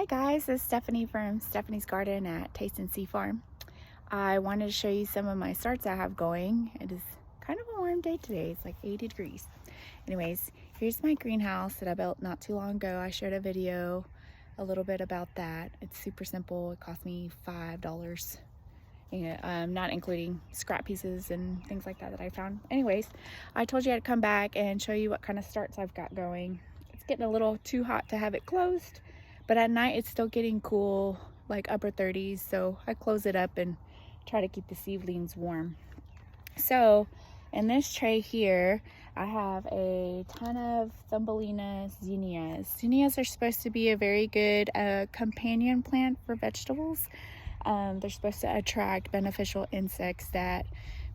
Hi guys, it's Stephanie from Stephanie's Garden at Taste and Sea Farm. I wanted to show you some of my starts I have going. It is kind of a warm day today. It's like 80 degrees. Anyways, here's my greenhouse that I built not too long ago. I shared a video a little bit about that. It's super simple. It cost me $5, not including scrap pieces and things like that I found. Anyways, I told you I'd come back and show you what kind of starts I've got going. It's getting a little too hot to have it closed, but at night it's still getting cool, like upper 30s, so I close it up and try to keep the seedlings warm. So in this tray here, I have a ton of Thumbelina zinnias. Zinnias are supposed to be a very good companion plant for vegetables. They're supposed to attract beneficial insects that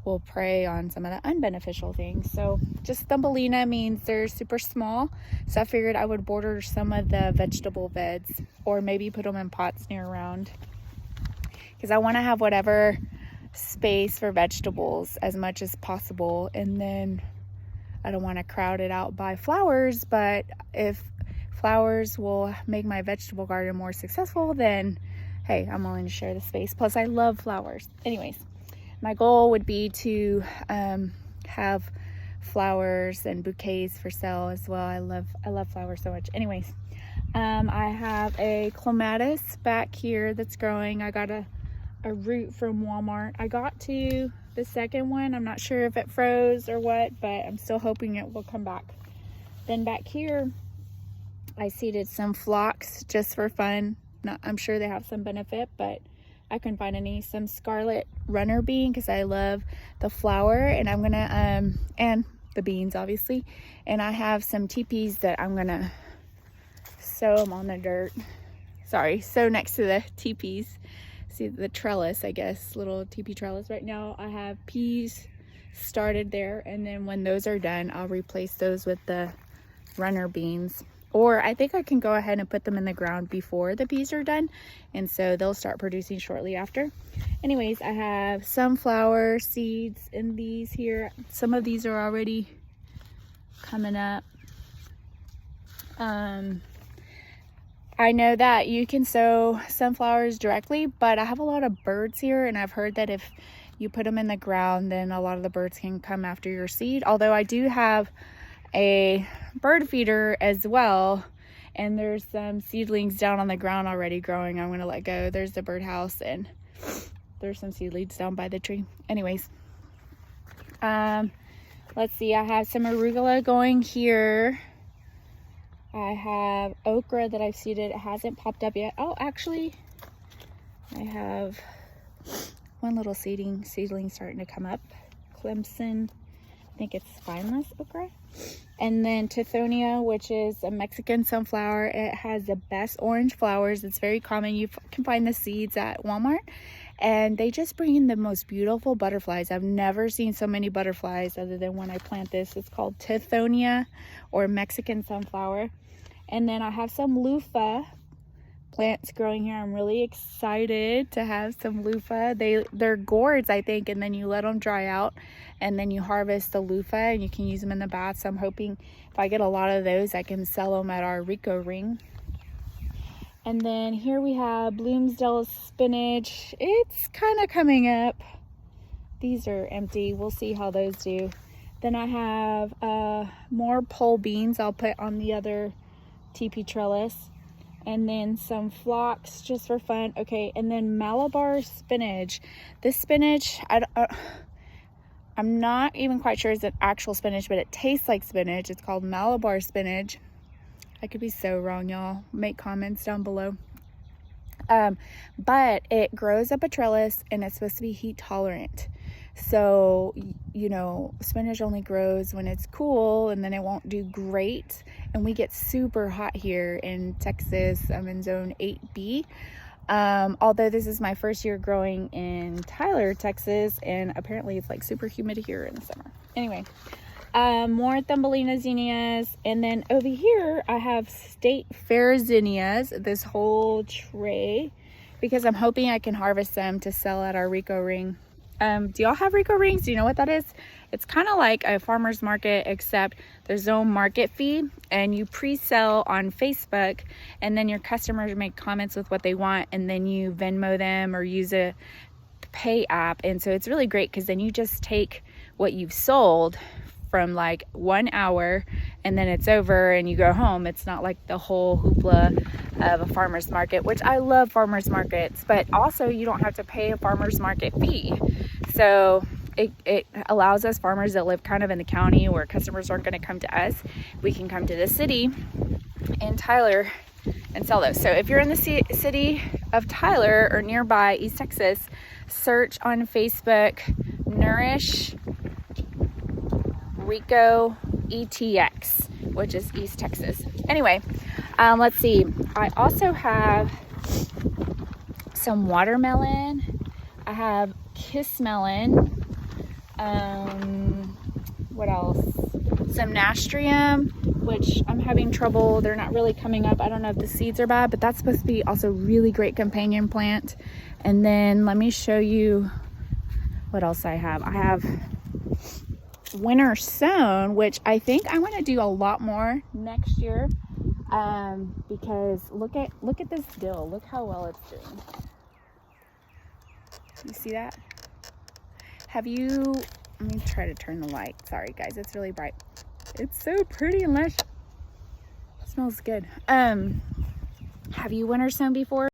will prey on some of the unbeneficial things. So just Thumbelina means they're super small, so I figured I would border some of the vegetable beds or maybe put them in pots near around, because I want to have whatever space for vegetables as much as possible, and then I don't want to crowd it out by flowers. But if flowers will make my vegetable garden more successful, then hey, I'm willing to share the space. Plus I love flowers. Anyways, my goal would be to have flowers and bouquets for sale as well. I love flowers so much. Anyways, I have a clematis back here that's growing. I got a root from Walmart. I got to the second one. I'm not sure if it froze or what, but I'm still hoping it will come back. Then back here, I seeded some phlox just for fun. I'm sure they have some benefit, but I couldn't find any. Some scarlet runner bean, because I love the flower, and I'm gonna and the beans obviously. And I have some teepees that I'm gonna sow them on the dirt. Sorry, sow next to the teepees. See the trellis, I guess, little teepee trellis. Right now I have peas started there, and then when those are done, I'll replace those with the runner beans. Or I think I can go ahead and put them in the ground before the peas are done, and so they'll start producing shortly after. Anyways, I have sunflower seeds in these here. Some of these are already coming up. I know that you can sow sunflowers directly, but I have a lot of birds here, and I've heard that if you put them in the ground, then a lot of the birds can come after your seed. Although I do have a bird feeder as well, and there's some seedlings down on the ground already growing. I'm gonna let go. There's the birdhouse, and there's some seedlings down by the tree. Anyways, let's see, I have some arugula going here. I have okra that I've seeded. It hasn't popped up yet. Oh, actually, I have one little seedling starting to come up. Clemson, I think it's spineless okra. And then Tithonia, which is a Mexican sunflower. It has the best orange flowers. It's very common. You can find the seeds at Walmart, and they just bring in the most beautiful butterflies. I've never seen so many butterflies other than when I plant this. It's called Tithonia, or Mexican sunflower. And then I have some Luffa plants growing here. I'm really excited to have some Luffa. They're gourds, I think, and then you let them dry out, and then you harvest the Luffa and you can use them in the bath. So I'm hoping if I get a lot of those, I can sell them at our Rico ring. And then here we have Bloomsdale spinach. It's kind of coming up. These are empty. We'll see how those do. Then I have more pole beans I'll put on the other teepee trellis. And then some phlox just for fun. Okay, and then Malabar spinach. This spinach, I'm not even quite sure it's an actual spinach, but it tastes like spinach. It's called Malabar spinach. I could be so wrong, y'all. Make comments down below. But it grows up a trellis, and it's supposed to be heat tolerant. So, you know, spinach only grows when it's cool, and then it won't do great. And we get super hot here in Texas. I'm in zone 8B. Although this is my first year growing in Tyler, Texas, and apparently it's like super humid here in the summer. Anyway, more Thumbelina zinnias. And then over here, I have State Fair zinnias, this whole tray, because I'm hoping I can harvest them to sell at our Rico ring. Do y'all have Rico rings? Do you know what that is? It's kind of like a farmer's market, except there's no market fee, and you pre-sell on Facebook, and then your customers make comments with what they want, and then you Venmo them or use a pay app. And so it's really great because then you just take what you've sold from like 1 hour and then it's over and you go home. It's not like the whole hoopla of a farmer's market, which I love farmer's markets, but also you don't have to pay a farmer's market fee. So it allows us farmers that live kind of in the county where customers aren't going to come to us. We can come to the city in Tyler and sell those. So if you're in the city of Tyler or nearby East Texas, search on Facebook Nourish Rico ETX, which is East Texas. Anyway, let's see. I also have some watermelon. I have kiss melon. What else? Some nasturtium, which I'm having trouble. They're not really coming up. I don't know if the seeds are bad, but that's supposed to be also really great companion plant. And then let me show you what else I have. I have winter sown, which I think I want to do a lot more next year, because look at this dill. Look how well it's doing. You see that? Have you, let me try to turn the light. Sorry guys, it's really bright. It's so pretty and lush. It smells good. Have you winter sown before?